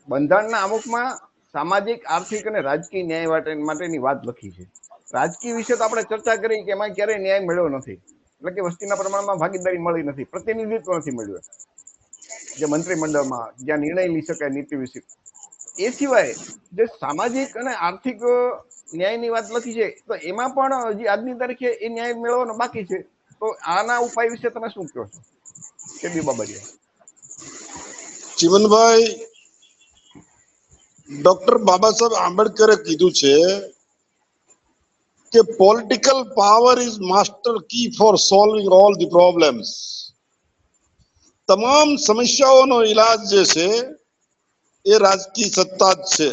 બંધારણના અમુકમાં સામાજિક, આર્થિક અને રાજકીય ન્યાય માટેની વાત લખી છે. રાજકીય વિશે તો આપણે ચર્ચા કરી કે એમાં ક્યારેય ન્યાય મળ્યો નથી, એટલે કે વસ્તીના પ્રમાણમાં ભાગીદારી મળી નથી, પ્રતિનિધિત્વ નથી મળ્યું. જે મંત્રીમંડળમાં જ્યાં નિર્ણય લઈ શકાય નીતિ વિશે. એ સિવાય જે સામાજિક અને આર્થિક ન્યાયની વાત લખી છે, તો એમાં પણ હજી આજની તારીખે એ ન્યાય મેળવવાનો બાકી છે. તો આના ઉપાય વિશે તમે શું કહો છો, કેબી બાબરિયા? ચીમનભાઈ, ડોક્ટર બાબા સાહેબ આંબેડકરે કીધું છે કે political power is master key for solving all the problems. તમામ સમસ્યાઓનો ઈલાજ જે છે એ રાજકીય સત્તા જ છે.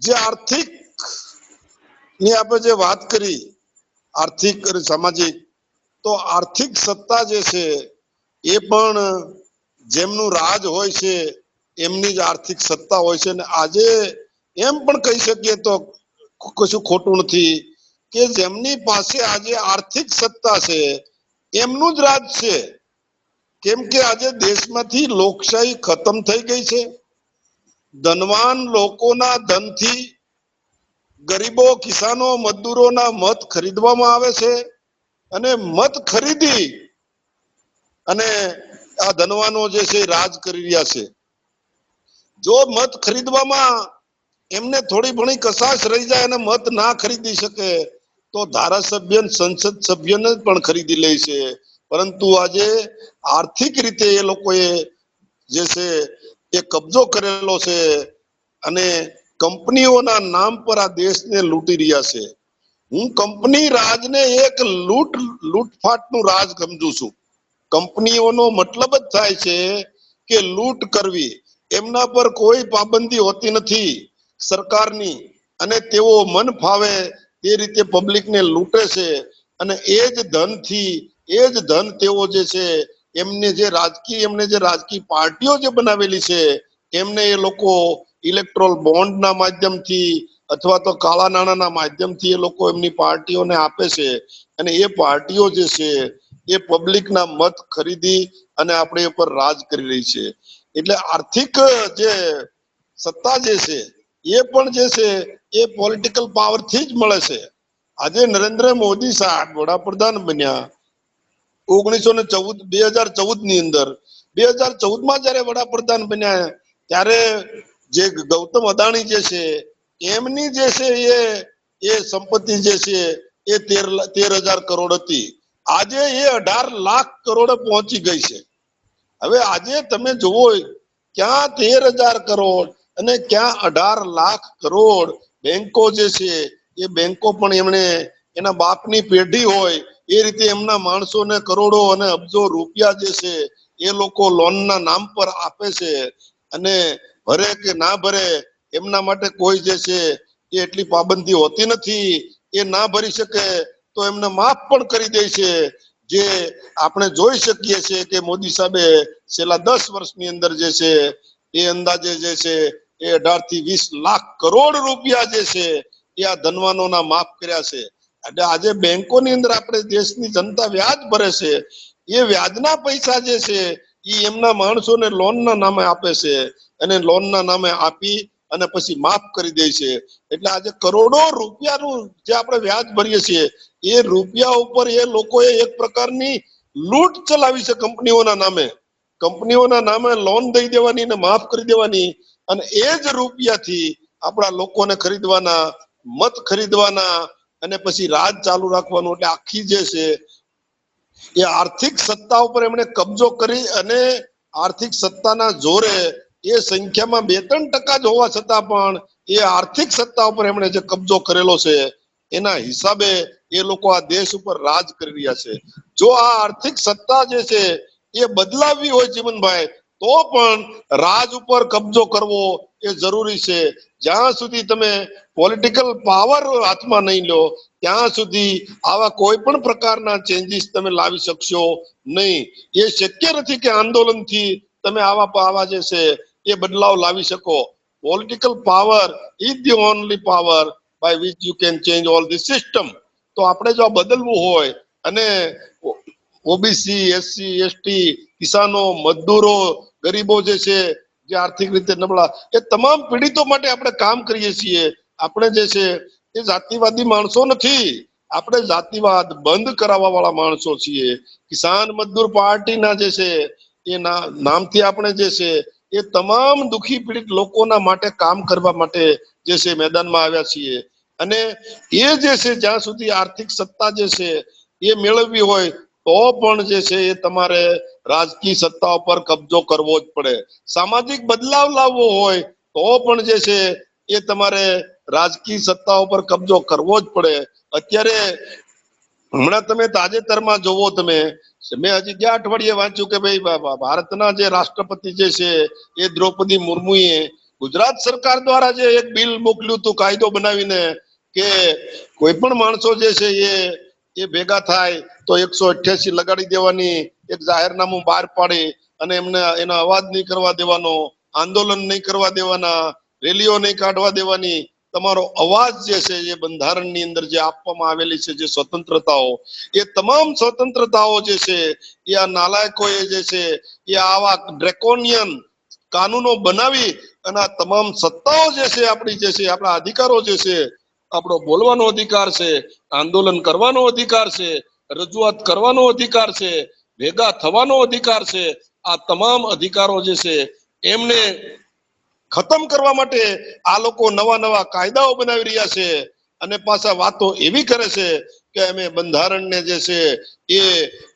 જે આર્થિક ની આપણે જે વાત કરી, આર્થિક અને સામાજિક, તો આર્થિક સત્તા જે છે એ પણ જેમનું રાજ હોય છે એમની જ આર્થિક સત્તા હોય છે. અને આજે એમ પણ કહી શકીએ તો કશું ખોટું નથી કે જેમની પાસે આજે આર્થિક સત્તા છે એમનું જ રાજ છે. કેમ કે આજે દેશમાંથી લોકશાહી ખતમ થઈ ગઈ છે. ધનવાન લોકોના ધનથી ગરીબો, કિસાનો, મજદૂરોના મત ખરીદવામાં આવે છે અને મત ખરીદી અને આ ધનવાનો જે છે રાજ કરી રહ્યા છે. જો મત ખરીદવામાં એમને થોડી ઘણી કસાશ રહી જાય અને મત ના ખરીદી શકે તો ધારાસભ્ય, સંસદ સભ્યને પણ ખરીદી લે છે. પરંતુ આજે આર્થિક રીતે એ લોકોએ જે છે એ કબજો કરેલો છે અને કંપનીઓના નામ પર આ દેશને લૂંટી રહ્યા છે. હું કંપની રાજને એક લૂંટફાટનું રાજ સમજુ છું. કંપનીઓનો મતલબ જ થાય છે કે લૂંટ કરવી. એમના પર કોઈ પાબંદી હોતી નથી સરકારની, અને તેઓ મન ફાવે તે રીતે પબ્લિકને લૂંટે છે. અને એ જ ધનથી, એ જ ધન તેઓ જે છે એમને જે રાજકીય પાર્ટીઓ જે બનાવેલી છે એમને એ લોકો ઇલેક્ટ્રોલ બોન્ડના માધ્યમથી અથવા તો કાળા નાણાંના માધ્યમથી એ લોકો એમની પાર્ટીઓને આપે છે. અને એ પાર્ટીઓ જે છે એ પબ્લિકના મત ખરીદી અને આપણે ઉપર રાજ કરી રહી છે. એટલે આર્થિક જે સત્તા જે છે એ પણ જે છે એ પોલિટિકલ પાવરથી જ મળે છે. આજે નરેન્દ્ર મોદી સાહેબ વડાપ્રધાન બન્યા 2014 ની અંદર, 2014માં જયારે વડાપ્રધાન બન્યા ત્યારે જે ગૌતમ અદાણી જે છે એમની જે છે એ સંપત્તિ જે છે એ 13,000 કરોડ હતી. આજે એ 18 લાખ કરોડ પહોંચી ગઈ છે. હવે આજે તમે જુઓ ક્યાં 13,000 કરોડ અને ક્યાં 18 લાખ કરોડ. બેંકો જે છે એ બેંકો પણ એમણે એના બાપની પેઢી હોય એ રીતે એમના માણસોને કરોડો અને અબજો રૂપિયા જે છે એ લોકો લોનના નામ પર આપે છે. અને ભરે કે ના ભરે એમના માટે કોઈ જે છે એ એટલી પાબંદી હોતી નથી. એ ના ભરી શકે તો એમને માફ પણ કરી દે છે. જે આપણે જોઈ શકીએ છીએ કે મોદી સાહેબે છેલ્લા 10 વર્ષની અંદર જે છે એ અંદાજે જે છે એ 18 થી 20 લાખ કરોડ રૂપિયા જે છે એ આ ધનવાનોના માફ કર્યા છે. એટલે આજે બેંકોની અંદર આપણે દેશની જનતા વ્યાજ ભરે છે, એ વ્યાજના પૈસા જે છે એ એમના માણસોને લોનના નામે આપે છે અને લોનના નામે આપી અને પછી માફ કરી દે છે. એટલે આજે કરોડો રૂપિયાનું જે આપણે વ્યાજ ભરીએ છીએ એ રૂપિયા ઉપર એ લોકોએ એક પ્રકારની લૂંટ ચલાવી છે કંપનીઓના નામે. કંપનીઓના નામે લોન દઈ દેવાની ને માફ કરી દેવાની, અને એ જ રૂપિયાથી આપણા લોકોને ખરીદવાના, મત ખરીદવાના અને પછી રાજ ચાલુ રાખવાનું. એટલે આખી જે છે એ આર્થિક સત્તા ઉપર એમણે કબજો કરી અને આર્થિક સત્તાના જોરે એ સંખ્યામાં 2-3% જ હોવા છતાં પણ એ આર્થિક સત્તા ઉપર એમણે જે કબજો કરેલો છે એના હિસાબે એ લોકો આ દેશ ઉપર રાજ કરી રહ્યા છે. જો આ આર્થિક સત્તા જે છે એ બદલાવી હોય જીવનભાઈ, તો પણ રાજ ઉપર કબજો કરવો એ જરૂરી છે. જ્યાં સુધી તમે પોલિટિકલ પાવર હાથમાં નહીં લો ત્યાં સુધી આવા કોઈ પણ પ્રકારના ચેન્જીસ તમે લાવી શકશો નહીં. એ શક્ય નથી કે આંદોલનથી તમે આવા જે છે એ બદલાવ લાવી શકો. Political power is the only power by which you can change all the system. તો આપણે જો આ બદલવું હોય અને ઓબીસી, એસસી, એસટી, કિસાનો, મજદૂરો, ગરીબો જે છે જે આર્થિક રીતે નબળા, એ તમામ પીડિતો માટે આપણે કામ કરીએ છીએ. આપણે જે છે એ જાતિવાદી માણસો નથી, આપણે જાતિવાદ બંધ કરાવવા વાળા માણસો છીએ. કિસાન મજદૂર પાર્ટીના જે છે એ નામથી આપણે જે છે એ તમામ દુખી પીડિત લોકોના માટે કામ કરવા માટે જે છે મેદાનમાં આવ્યા છીએ. અને એ જે છે જ્યાં સુધી આર્થિક સત્તા જે છે એ મેળવવી હોય તો પણ જે છે એ તમારે રાજકીય સત્તા ઉપર કબજો કરવો જ પડે. સામાજિક બદલાવ લાવવો હોય તો પણ જે છે એ તમારે રાજકીય સત્તા ઉપર કબજો કરવો જ પડે. અત્યારે હમણાં તમે તાજેતરમાં જોવો, મેં હજી ગયા અઠવાડિયે વાંચ્યું કે ભાઈ ભારતના જે રાષ્ટ્રપતિ જે છે એ દ્રૌપદી મુર્મુએ ગુજરાત સરકાર દ્વારા જે એક બિલ મોકલ્યું હતું, કાયદો બનાવીને, કે કોઈ પણ માણસો જે છે એ ભેગા થાય તો 188 લગાડી દેવાની, એક જાહેરનામું બહાર પાડી અને એમને એનો અવાજ નહીં કરવા દેવાનો, આંદોલન નહીં કરવા દેવાના, રેલીઓ નહીં કાઢવા દેવાની. તમારો અવાજ જે છે એ બંધારણની અંદર જે આપવામાં આવેલી છે જે સ્વતંત્રતાઓ, એ તમામ સ્વતંત્રતાઓ જે છે એ આ નાલાયકોએ જે છે એ આવા ડ્રેકોનિયન કાનૂનો બનાવી અને આ તમામ સત્તાઓ જે છે આપણી જે છે આપણા અધિકારો જે છે, આપણો બોલવાનો અધિકાર છે, આંદોલન કરવાનો અધિકાર છે, રજૂઆત કરવાનો અધિકાર છે, ભેગા થવાનો અધિકાર છે, આ તમામ અધિકારો જે છે એમને ખતમ કરવા માટે આ લોકો નવા નવા કાયદાઓ બનાવી રહ્યા છે. અને પાછા વાતો એવી કરે છે કે અમે બંધારણને જે છે એ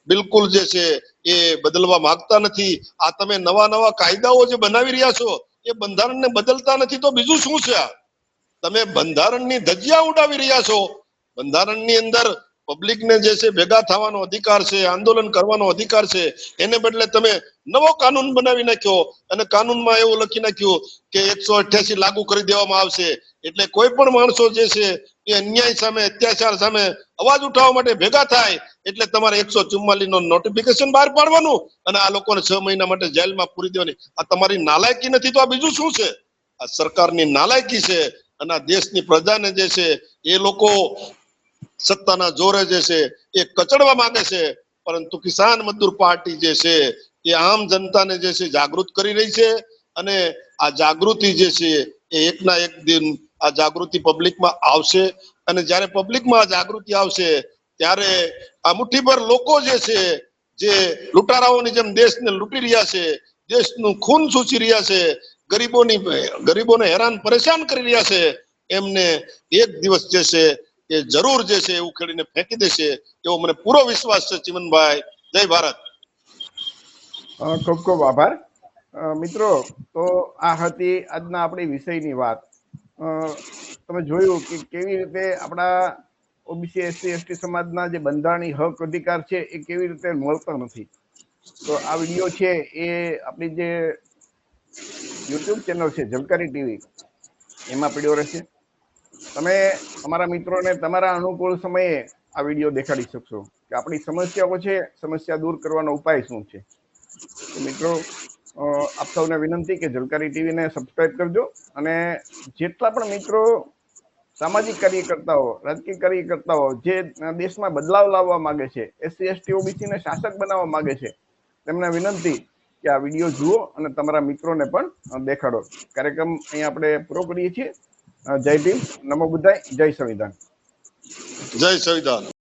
બિલકુલ જે છે એ બદલવા માંગતા નથી. આ તમે નવા નવા કાયદાઓ જે બનાવી રહ્યા છો એ બંધારણને બદલતા નથી તો બીજું શું છે? તમે બંધારણની ધજિયા ઉડાવી રહ્યા છો. બંધારણની અંદર પબ્લિકને જે છે ભેગા થવાનો અધિકાર છે, આંદોલન કરવાનો અધિકાર છે, એને બદલે તમે નવો કાનૂન બનાવી નાખ્યો અને કાનૂનમાં એવું લખી નાખ્યું કે 188 લાગુ કરી દેવામાં આવશે. એટલે કોઈ પણ માણસો જે છે એ અન્યાય સામે, અત્યાચાર સામે અવાજ ઉઠાવવા માટે ભેગા થાય એટલે તમારે 144 નો નોટિફિકેશન બહાર પાડવાનું અને આ લોકોને 6 મહિના માટે જેલમાં પૂરી દેવાની. આ તમારી નાલાયકી નથી તો આ બીજું શું છે? આ સરકારની નાલાયકી છે. અને આ દેશની પ્રજાને જે છે એ લોકો સત્તાના જોરે જે છે એ કચડવા માંગે છે. પરંતુ કિસાન મજદૂર પાર્ટી જે છે એ આમ જનતાને જે છે જાગૃત કરી રહી છે. અને આ જાગૃતિ જે છે એ એકના એક દિન આ જાગૃતિ પબ્લિકમાં આવશે. અને જ્યારે પબ્લિકમાં આ જાગૃતિ આવશે ત્યારે આ મુઠ્ઠીભર લોકો જે છે જે લૂંટારાઓની જેમ દેશને લૂંટી રહ્યા છે, દેશનું ખૂન સૂચી રહ્યા છે, ગરીબોને હેરાન પરેશાન કરી રહ્યા છે, એમને એક દિવસ જે છે એ જરૂર જે છે એ ઉખેડીને ફેંકી દેશે એવો મને પૂરો વિશ્વાસ છે. ચિમનભાઈ, જય ભારત. ખૂબ ખૂબ આભાર. મિત્રો, તો આ હતી આજના આપણી વિષયની વાત. તમે જોયું કે કેવી રીતે આપણા ઓબીસી એસસી એસટી સમાજના જે બંધારણીય હક અધિકાર છે એ કેવી રીતે મળતા નથી. તો આ વિડીયો છે એ આપણી જે યુટ્યુબ ચેનલ છે ઝબકારી ટીવી એમાં પડ્યો રહેશે. તમે તમારા મિત્રોને તમારા અનુકૂળ સમયે આ વિડીયો દેખાડી શકશો કે આપણી સમસ્યાઓ છે, સમસ્યા દૂર કરવાનો ઉપાય શું છે. તો મિત્રો, આપ સૌને વિનંતી કે ઝબકારી ટીવીને સબસ્ક્રાઇબ કરજો. અને જેટલા પણ મિત્રો સામાજિક કાર્યકર્તાઓ, રાજકીય કાર્યકર્તાઓ જે દેશમાં બદલાવ લાવવા માંગે છે, એસસી એસટી ઓબીસીને શાસક બનાવવા માંગે છે, તેમને વિનંતી કે આ વિડીયો જુઓ અને તમારા મિત્રોને પણ દેખાડો. કાર્યક્રમ અહીંયા આપણે પૂરો કરીએ છીએ. જય ભીમ, નમો બુદ્ધાય, જય સંવિધાન. જય સંવિધાન.